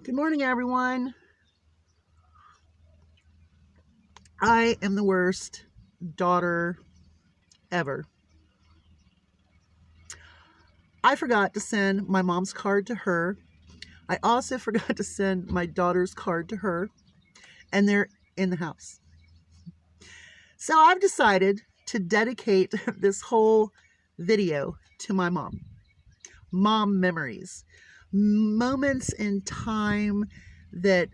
Good morning, everyone. I am the worst daughter ever. I forgot to send my mom's card to her. I also forgot to send my daughter's card to her, and they're in the house. So I've decided to dedicate this whole video to my mom. Mom memories. Moments in time that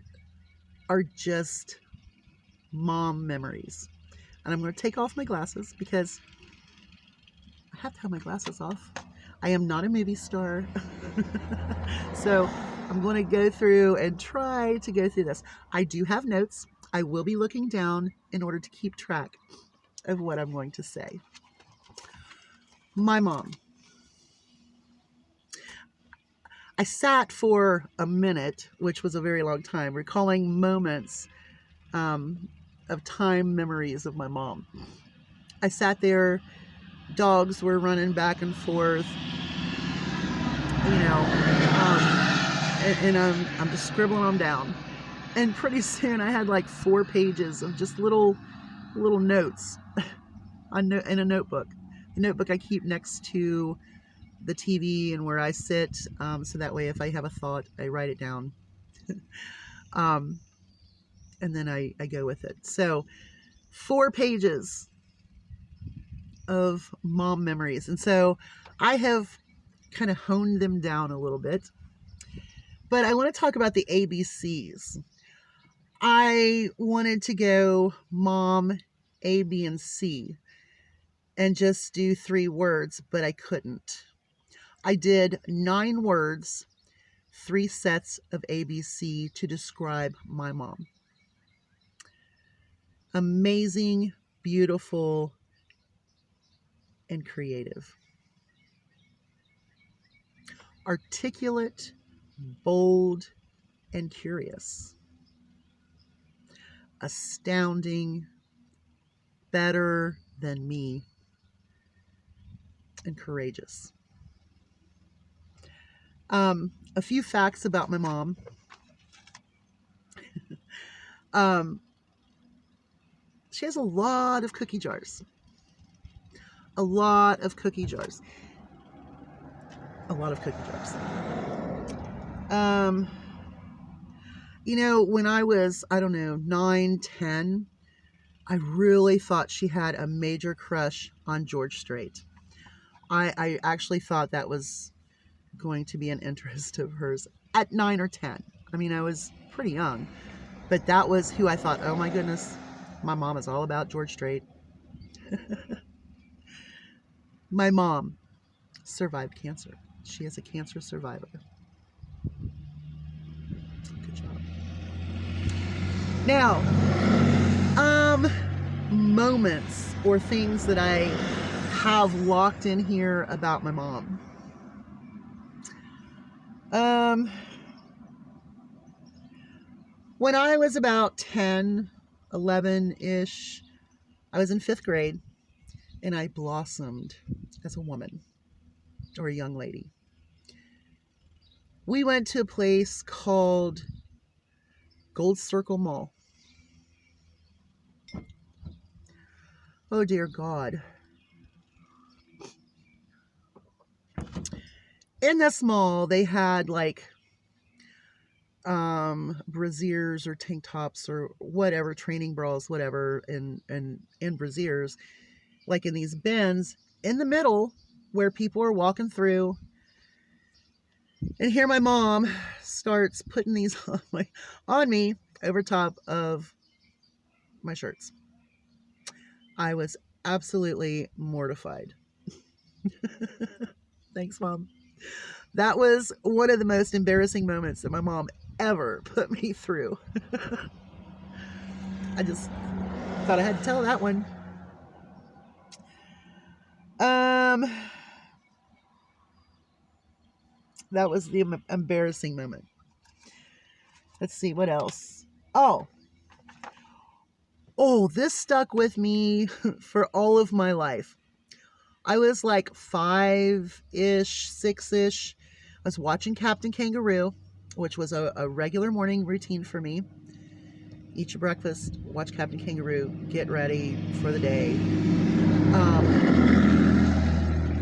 are just mom memories. And I'm going to take off my glasses because I have to have my glasses off. I am not a movie star. So I'm going to go through and try to go through this. I do have notes. I will be looking down in order to keep track of what I'm going to say. My mom. I sat for a minute, which was a very long time, recalling moments of time memories of my mom. I sat there, dogs were running back and forth, and I'm just scribbling them down. And pretty soon I had like 4 pages of just little notes in a notebook. The notebook I keep next to the TV and where I sit, so that way if I have a thought, I write it down. And then I go with it. So 4 pages of mom memories. And so I have kind of honed them down a little bit. But I want to talk about the ABCs. I wanted to go mom, A, B, and C and just do 3 words, but I couldn't. I did 9 words, 3 sets of ABC to describe my mom. Amazing, beautiful, and creative. Articulate, bold, and curious. Astounding, better than me, and courageous. A few facts about my mom. She has a lot of cookie jars. A lot of cookie jars. When I was, 9, 10, I really thought she had a major crush on George Strait. I actually thought that was going to be an interest of hers at 9 or 10. I was pretty young, but that was who I thought, oh my goodness, my mom is all about George Strait. My mom survived cancer. She is a cancer survivor. Good job. Now, moments or things that I have locked in here about my mom. When I was about 10, 11-ish, I was in 5th grade, and I blossomed as a woman or a young lady. We went to a place called Gold Circle Mall. Oh, dear God. In this mall, they had like brassieres or tank tops or whatever, training bras, whatever, and brassieres, like in these bins in the middle where people are walking through. And here my mom starts putting these on me over top of my shirts. I was absolutely mortified. Thanks, Mom. That was one of the most embarrassing moments that my mom ever put me through. I just thought I had to tell that one. That was the embarrassing moment. Let's see, what else? Oh, this stuck with me for all of my life. I was like 5-ish, 6-ish. I was watching Captain Kangaroo. which was a regular morning routine for me. Eat your breakfast, watch Captain Kangaroo, get ready for the day.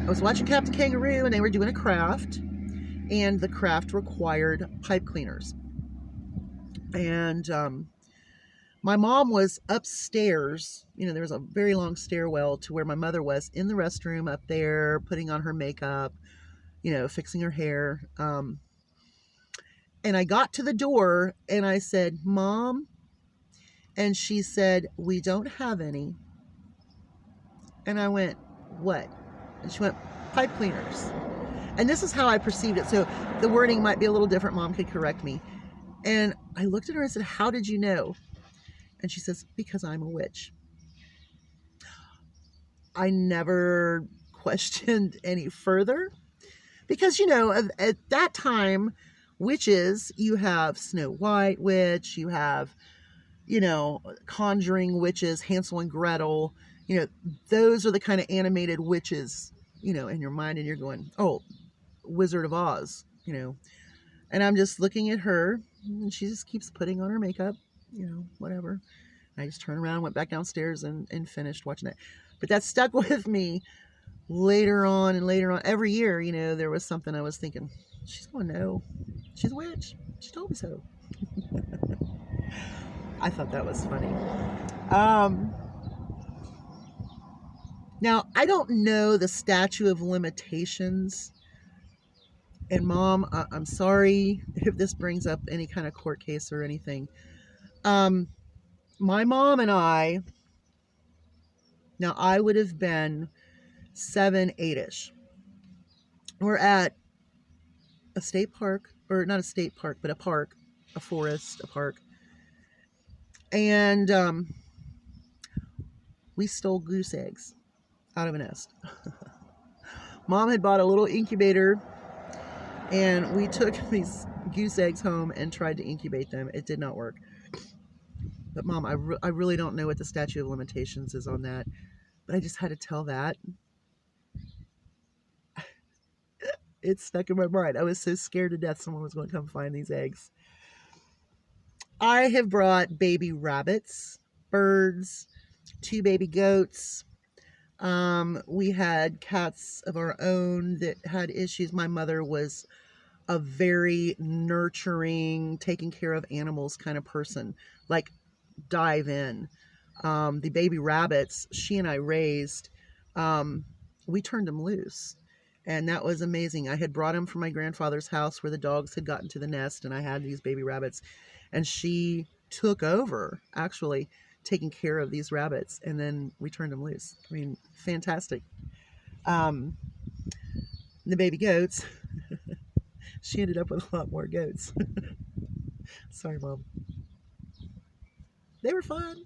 I was watching Captain Kangaroo and they were doing a craft, and the craft required pipe cleaners. And my mom was upstairs. There was a very long stairwell to where my mother was in the restroom up there, putting on her makeup, fixing her hair. And I got to the door and I said, "Mom," and she said, "We don't have any." And I went, "What?" And she went, "Pipe cleaners." And this is how I perceived it. So the wording might be a little different. Mom could correct me. And I looked at her and said, "How did you know?" And she says, "Because I'm a witch." I never questioned any further because, at that time, witches, you have Snow White witch, you have, conjuring witches, Hansel and Gretel, those are the kind of animated witches, in your mind, and you're going, "Oh, Wizard of Oz," and I'm just looking at her and she just keeps putting on her makeup, whatever. I just turned around, went back downstairs and finished watching it. But that stuck with me later on and later on. Every year, there was something I was thinking, she's going to know. She's a witch. She told me so. I thought that was funny. Now, I don't know the statute of limitations. And Mom, I'm sorry if this brings up any kind of court case or anything. My mom and I would have been 7, 8-ish. We're at a state park, or not a state park, but a park, a forest, a park. And we stole goose eggs out of a nest. Mom had bought a little incubator, and we took these goose eggs home and tried to incubate them. It did not work. But Mom, I really don't know what the statute of limitations is on that, but I just had to tell that. It stuck in my mind. I was so scared to death someone was going to come find these eggs. I have brought baby rabbits, birds, 2 baby goats. We had cats of our own that had issues. My mother was a very nurturing, taking care of animals kind of person, like dive in. The baby rabbits she and I raised, we turned them loose. And that was amazing. I had brought them from my grandfather's house where the dogs had gotten to the nest, and I had these baby rabbits. And she took over, actually, taking care of these rabbits, and then we turned them loose. I mean, fantastic. The baby goats, she ended up with a lot more goats. Sorry, Mom. They were fun.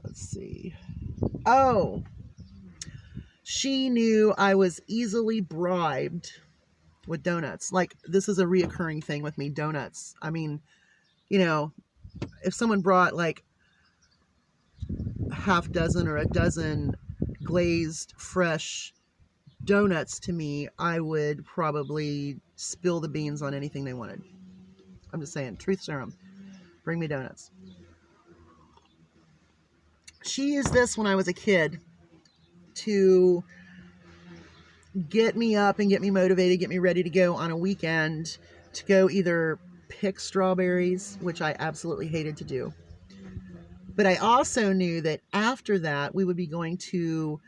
Let's see. Oh, she knew I was easily bribed with donuts. Like, this is a reoccurring thing with me, donuts. I mean, if someone brought like half dozen or a dozen glazed fresh donuts to me, I would probably spill the beans on anything they wanted. I'm just saying, truth serum. Bring me donuts. She used this when I was a kid to get me up and get me motivated, get me ready to go on a weekend to go either pick strawberries, which I absolutely hated to do. But I also knew that after that, we would be going to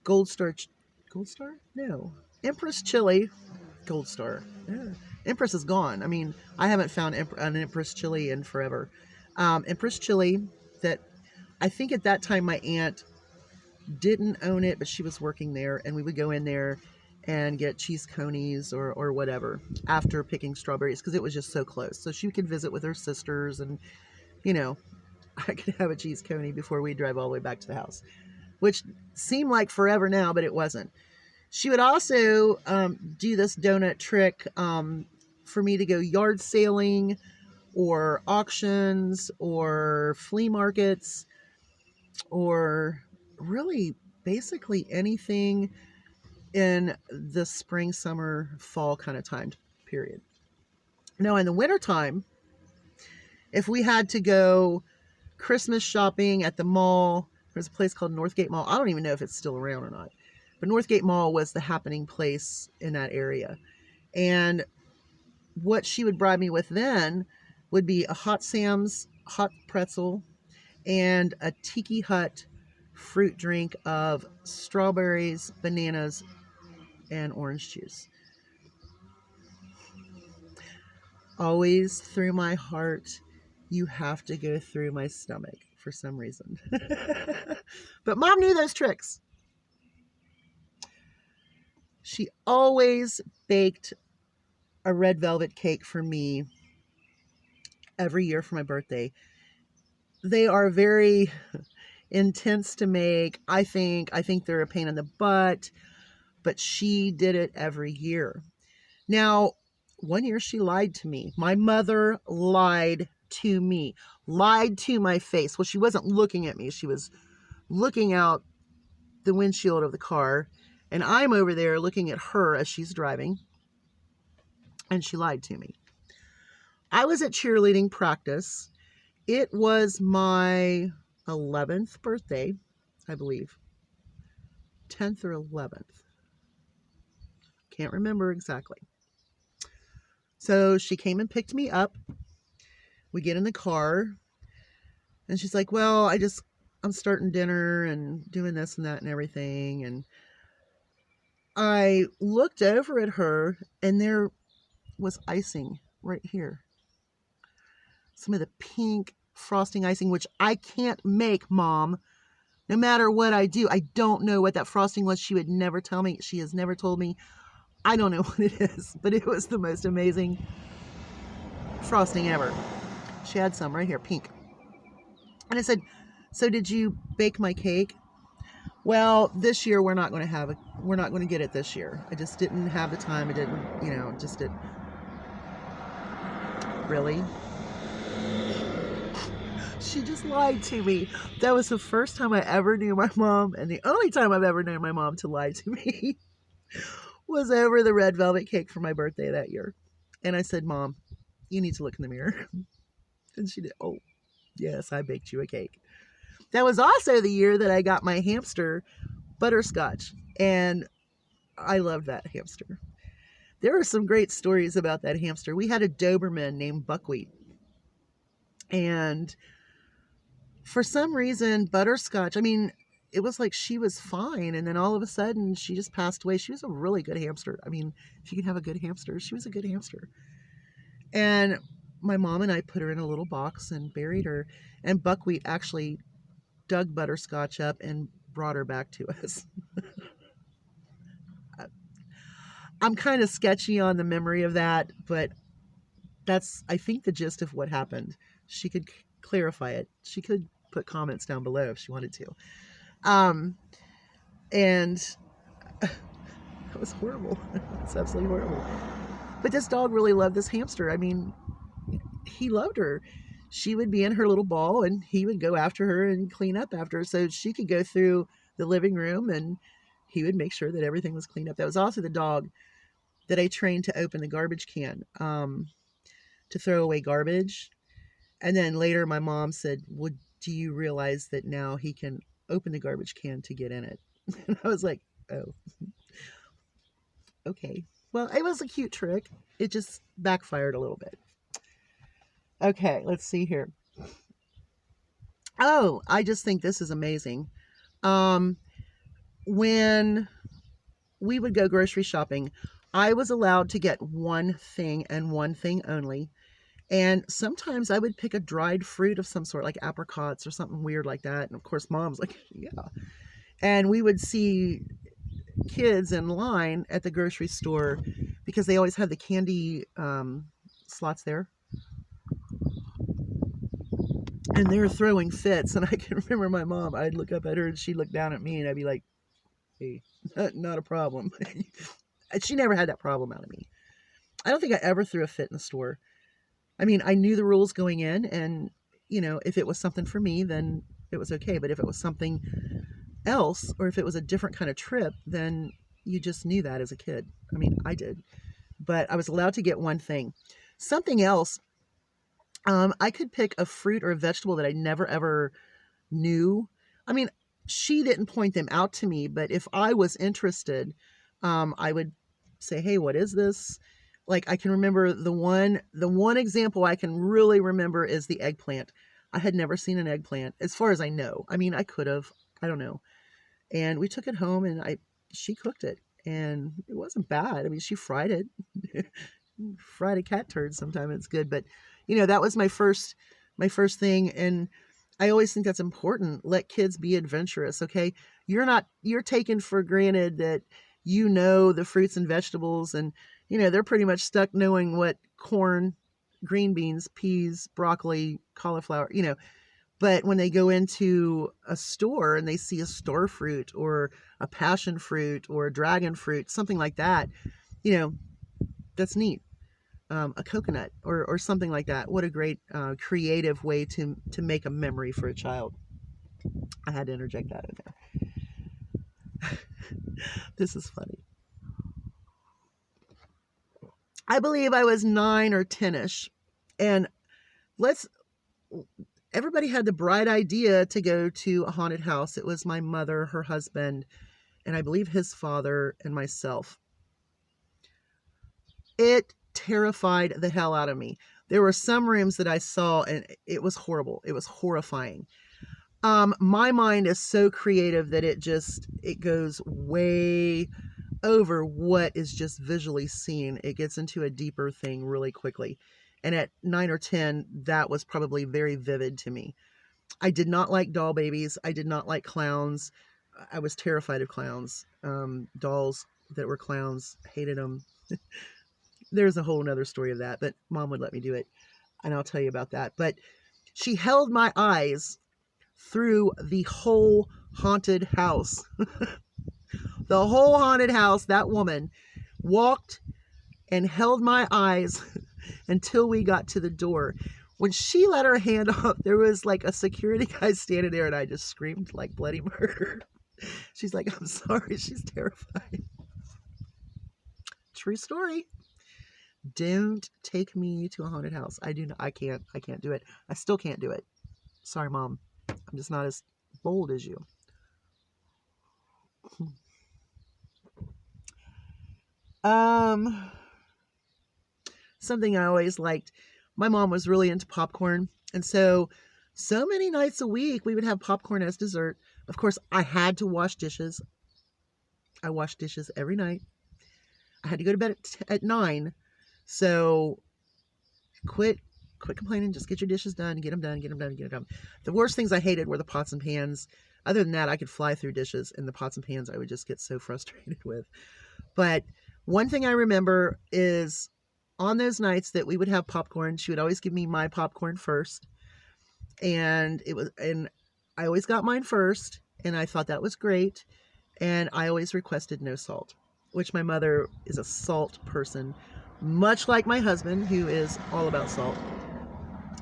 Gold Star? No. Empress Chili. Gold Star. Yeah. Empress is gone. I mean, I haven't found an Empress Chili in forever. Empress Chili, that I think at that time my aunt didn't own it, but she was working there, and we would go in there and get cheese conies or whatever after picking strawberries because it was just so close. So she could visit with her sisters, and I could have a cheese coney before we drive all the way back to the house, which seemed like forever now, but it wasn't. She would also do this donut trick for me to go yard sailing or auctions or flea markets, or really basically anything in the spring, summer, fall kind of time period. Now, in the wintertime, if we had to go Christmas shopping at the mall, there's a place called Northgate Mall. I don't even know if it's still around or not. But Northgate Mall was the happening place in that area. And what she would bribe me with then would be a Hot Sam's hot pretzel and a Tiki Hut fruit drink of strawberries, bananas, and orange juice. Always through my heart, you have to go through my stomach for some reason. But Mom knew those tricks. She always baked a red velvet cake for me every year for my birthday. They are very intense to make. I think they're a pain in the butt, but she did it every year. Now, one year she lied to me. My mother lied to me, lied to my face. Well, she wasn't looking at me. She was looking out the windshield of the car, and I'm over there looking at her as she's driving, and she lied to me. I was at cheerleading practice. It was my 11th birthday, I believe. 10th or 11th. Can't remember exactly. So she came and picked me up. We get in the car, and she's like, well, I'm starting dinner and doing this and that and everything. And I looked over at her, and there was icing right here. Some of the pink frosting icing, which I can't make, Mom. No matter what I do, I don't know what that frosting was. She would never tell me. She has never told me. I don't know what it is, but it was the most amazing frosting ever. She had some right here, pink. And I said, so did you bake my cake? Well, this year we're not going to get it this year. I just didn't have the time. I didn't, just did. Really? She just lied to me. That was the first time I ever knew my mom, and the only time I've ever known my mom to lie to me was over the red velvet cake for my birthday that year. And I said, Mom, you need to look in the mirror. And she did. Oh, yes, I baked you a cake. That was also the year that I got my hamster, Butterscotch, and I loved that hamster. There are some great stories about that hamster. We had a Doberman named Buckwheat, and for some reason, Butterscotch, it was like she was fine, and then all of a sudden, she just passed away. She was a really good hamster. If you can have a good hamster, she was a good hamster. And my mom and I put her in a little box and buried her, and Buckwheat actually dug Butterscotch up and brought her back to us. I'm kind of sketchy on the memory of that, but that's, I think, the gist of what happened. She could clarify it. She could put comments down below if she wanted to. And it was horrible. It's absolutely horrible. But this dog really loved this hamster. He loved her. She would be in her little ball, and he would go after her and clean up after her, so she could go through the living room, and he would make sure that everything was cleaned up. That was also the dog that I trained to open the garbage can, to throw away garbage. And then later my mom said, well, do you realize that now he can open the garbage can to get in it? And I was like, oh, okay. Well, it was a cute trick. It just backfired a little bit. Okay, let's see here. Oh, I just think this is amazing. When we would go grocery shopping, I was allowed to get one thing and one thing only. And sometimes I would pick a dried fruit of some sort, like apricots or something weird like that. And of course, Mom's like, yeah. And we would see kids in line at the grocery store because they always had the candy slots there. And they were throwing fits. And I can remember my mom, I'd look up at her and she'd look down at me and I'd be like, hey, not a problem. She never had that problem out of me. I don't think I ever threw a fit in the store. I knew the rules going in, and, if it was something for me, then it was okay. But if it was something else, or if it was a different kind of trip, then you just knew that as a kid. I mean, I did, but I was allowed to get one thing. Something else, I could pick a fruit or a vegetable that I never ever knew. I mean, she didn't point them out to me, but if I was interested, I would say, "Hey, what is this?" Like I can remember the one example I can really remember is the eggplant. I had never seen an eggplant, as far as I know. I mean, I could have, I don't know. And we took it home, and I she cooked it, and it wasn't bad. I mean, she fried it. Fried a cat turd sometime, it's good, but that was my first thing. And I always think that's important. Let kids be adventurous, okay? You're taken for granted that the fruits and vegetables, and they're pretty much stuck knowing what corn, green beans, peas, broccoli, cauliflower, but when they go into a store and they see a store fruit or a passion fruit or a dragon fruit, something like that, you know, that's neat. A coconut or something like that. What a great creative way to make a memory for a child. I had to interject that in there. This is funny. I believe I was 9 or 10ish, and let's. Everybody had the bright idea to go to a haunted house. It was my mother, her husband, and I believe his father and myself. It terrified the hell out of me. There were some rooms that I saw, and it was horrible. It was horrifying. My mind is so creative that it goes way over what is just visually seen. It gets into a deeper thing really quickly. And at 9 or 10, that was probably very vivid to me. I did not like doll babies. I did not like clowns. I was terrified of clowns. Dolls that were clowns, hated them. There's a whole nother story of that, but Mom would let me do it, and I'll tell you about that. But she held my eyes through the whole haunted house. The whole haunted house, that woman walked and held my eyes until we got to the door. When she let her hand off, there was like a security guy standing there, and I just screamed like bloody murder. She's like, "I'm sorry." She's terrified. True story. Don't take me to a haunted house. I can't do it. I still can't do it. Sorry, Mom. I'm just not as bold as you. Something I always liked. My mom was really into popcorn, and so many nights a week we would have popcorn as dessert. Of course, I had to wash dishes. I washed dishes every night. I had to go to bed at 9. So quit complaining. Just get your dishes done. Get them done. Get them done. Get them done. The worst things I hated were the pots and pans. Other than that, I could fly through dishes, and the pots and pans I would just get so frustrated with. But one thing I remember is on those nights that we would have popcorn, she would always give me my popcorn first. And I always got mine first, and I thought that was great. And I always requested no salt, which my mother is a salt person, much like my husband, who is all about salt.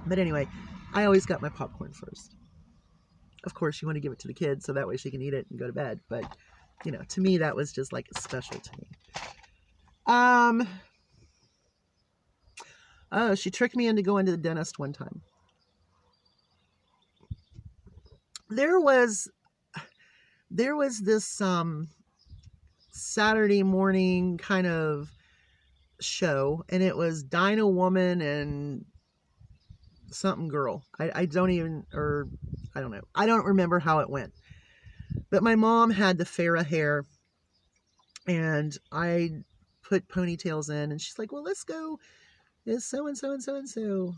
But anyway, I always got my popcorn first. Of course, you want to give it to the kids so that way she can eat it and go to bed. But, to me, that was just like special to me. Oh, she tricked me into going to the dentist one time. There was this Saturday morning kind of show, and it was Dino Woman and something girl. I don't know. I don't remember how it went. But my mom had the Farrah hair, and I put ponytails in, and she's like, "Well, let's go. Is so and so and so and so."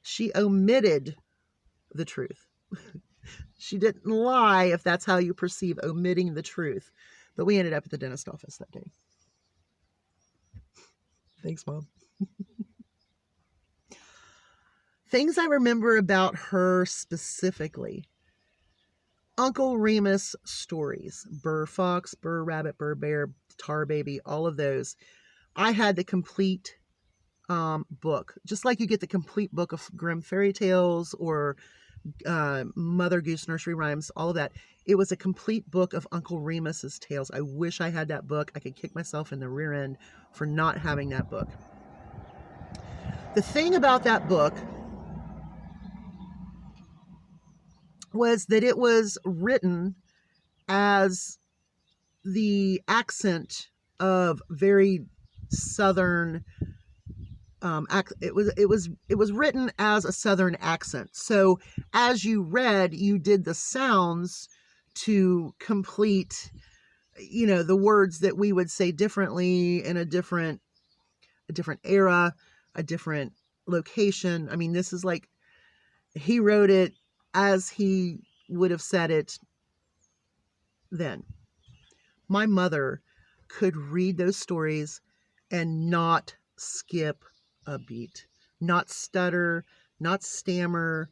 She omitted the truth. She didn't lie, if that's how you perceive omitting the truth. But we ended up at the dentist office that day. Thanks, Mom. Things I remember about her specifically. Uncle Remus stories. Burr Fox, Burr Rabbit, Burr Bear, Tar Baby, all of those. I had the complete book. Just like you get the complete book of Grimm fairy tales or Mother Goose Nursery Rhymes, all of that. It was a complete book of Uncle Remus's tales. I wish I had that book. I could kick myself in the rear end for not having that book. The thing about that book was that it was written as the accent of very southern it was written as a southern accent. So as you read, you did the sounds to complete, the words that we would say differently in a different era, a different location. I mean, this is like he wrote it as he would have said it then. My mother could read those stories and not skip a beat, not stutter, not stammer.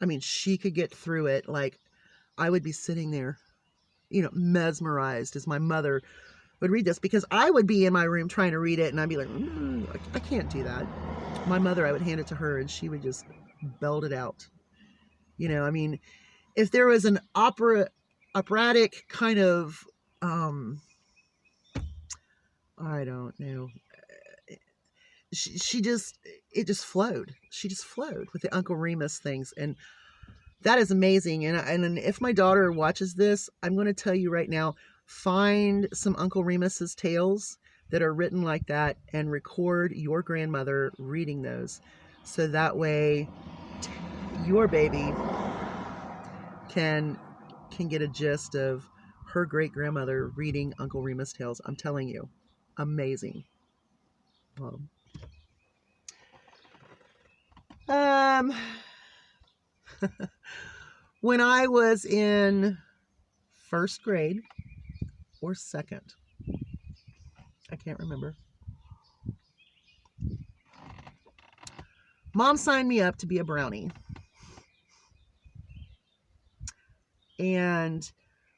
I mean, she could get through it. Like, I would be sitting there, mesmerized as my mother would read this, because I would be in my room trying to read it and I'd be like, I can't do that. My mother, I would hand it to her and she would just belt it out. I mean, if there was an operatic kind of, I don't know. It just flowed. She just flowed with the Uncle Remus things. And that is amazing. And if my daughter watches this, I'm going to tell you right now, find some Uncle Remus's tales that are written like that and record your grandmother reading those. So that way your baby can get a gist of her great grandmother reading Uncle Remus tales. I'm telling you, amazing. When I was in first grade or second, I can't remember, Mom signed me up to be a brownie. And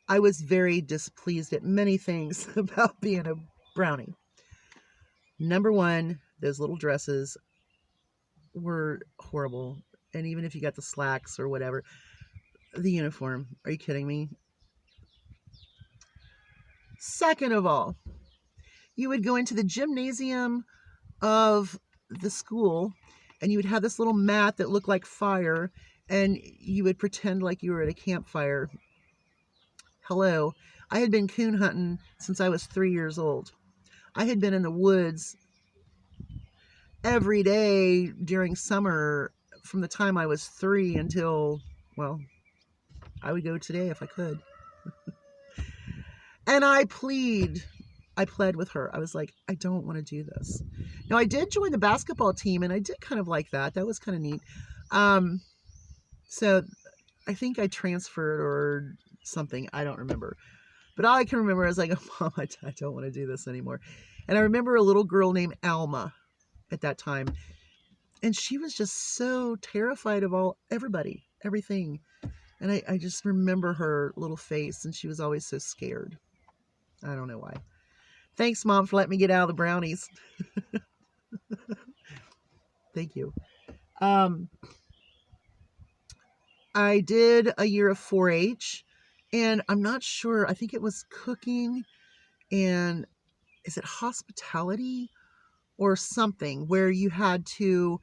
I was very displeased at many things about being a brownie. Number one, those little dresses were horrible. And even if you got the slacks or whatever, the uniform, are you kidding me? Second of all, you would go into the gymnasium of the school and you would have this little mat that looked like fire and you would pretend like you were at a campfire. Hello. I had been coon hunting since I was 3 years old. I had been in the woods every day during summer from the time I was 3 until, well, I would go today if I could. And I pled with her. I was like, I don't want to do this. Now, I did join the basketball team, and I did kind of like that. That was kind of neat. So I think I transferred or something. I don't remember. But all I can remember is like, oh, Mom, I don't want to do this anymore. And I remember a little girl named Alma at that time. And she was just so terrified of everything. And I just remember her little face, and she was always so scared. I don't know why. Thanks, Mom, for letting me get out of the brownies. Thank you. I did a year of 4-H, and I'm not sure. I think it was cooking, and is it hospitality or something, where you had to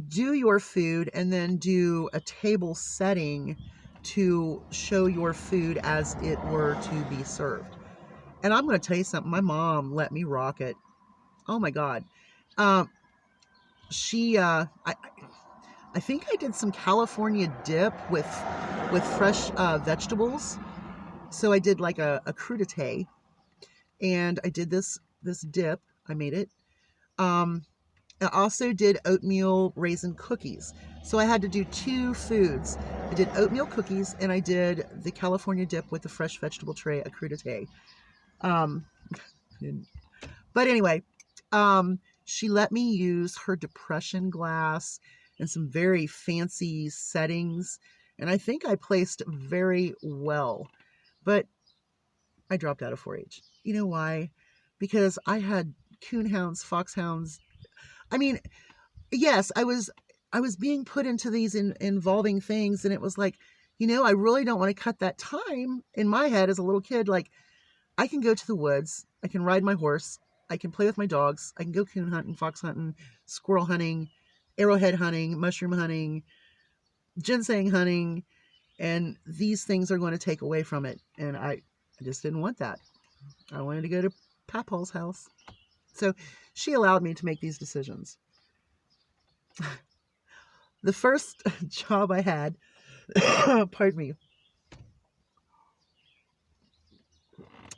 do your food and then do a table setting to show your food as it were to be served. And I'm going to tell you something. My mom let me rock it. Oh my God. I think I did some California dip with fresh vegetables. So I did like a crudité, and I did this dip. I made it. I also did oatmeal raisin cookies. So I had to do 2 foods. I did oatmeal cookies, and I did the California dip with the fresh vegetable tray, a crudité. But anyway, she let me use her depression glass and some very fancy settings. And I think I placed very well. But I dropped out of 4-H. You know why? Because I had coonhounds, foxhounds. I mean, yes, I was I was being put into these involving things, and it was like, I really don't want to cut that time in my head as a little kid. Like, I can go to the woods, I can ride my horse, I can play with my dogs, I can go coon hunting, fox hunting, squirrel hunting, arrowhead hunting, mushroom hunting, ginseng hunting, and these things are going to take away from it. And I just didn't want that. I wanted to go to Papal's house. So she allowed me to make these decisions. The first job I had, pardon me,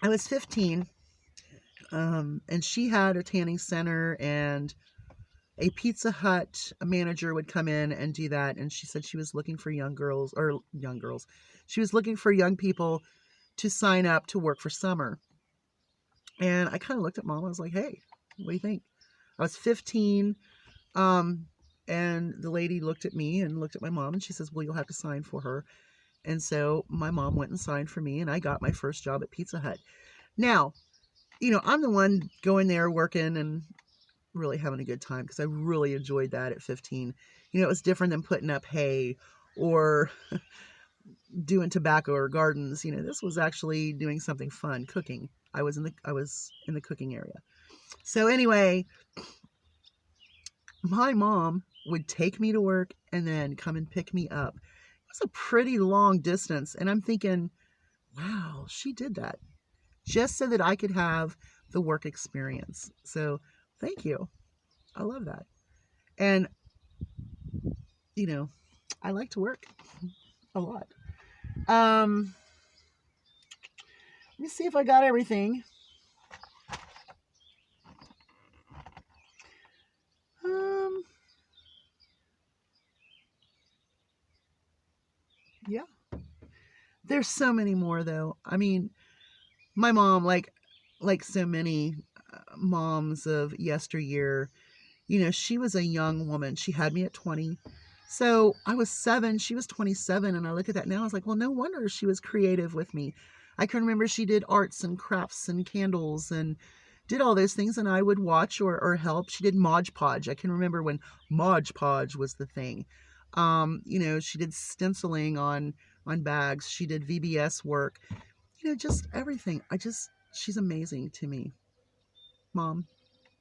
I was 15, and she had a tanning center, and a Pizza Hut manager would come in and do that. And she said she was looking for young girls. She was looking for young people to sign up to work for summer. And I kind of looked at Mom. I was like, hey, what do you think? I was 15. And the lady looked at me and looked at my mom, and she says, well, you'll have to sign for her. And so my mom went and signed for me, and I got my first job at Pizza Hut. Now, I'm the one going there working and really having a good time, because I really enjoyed that at 15. It was different than putting up hay or doing tobacco or gardens. This was actually doing something fun, cooking. I was in the cooking area. So anyway, my mom would take me to work and then come and pick me up. It was a pretty long distance, and I'm thinking, wow, she did that just so that I could have the work experience. So thank you. I love that. And, I like to work a lot. Let me see if I got everything. Yeah. There's so many more, though. I mean, my mom, like so many moms of yesteryear, she was a young woman. She had me at 20. So I was 7, she was 27. And I look at that now, I was like, well, no wonder she was creative with me. I can remember she did arts and crafts and candles and did all those things. And I would watch or help. She did Mod Podge. I can remember when Mod Podge was the thing. She did stenciling on bags. She did VBS work, just everything. She's amazing to me. Mom,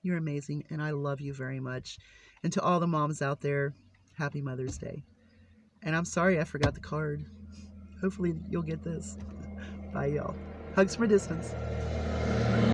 you're amazing, and I love you very much. And to all the moms out there, happy Mother's Day. And I'm sorry I forgot the card. Hopefully you'll get this. Bye, y'all. Hugs from a distance.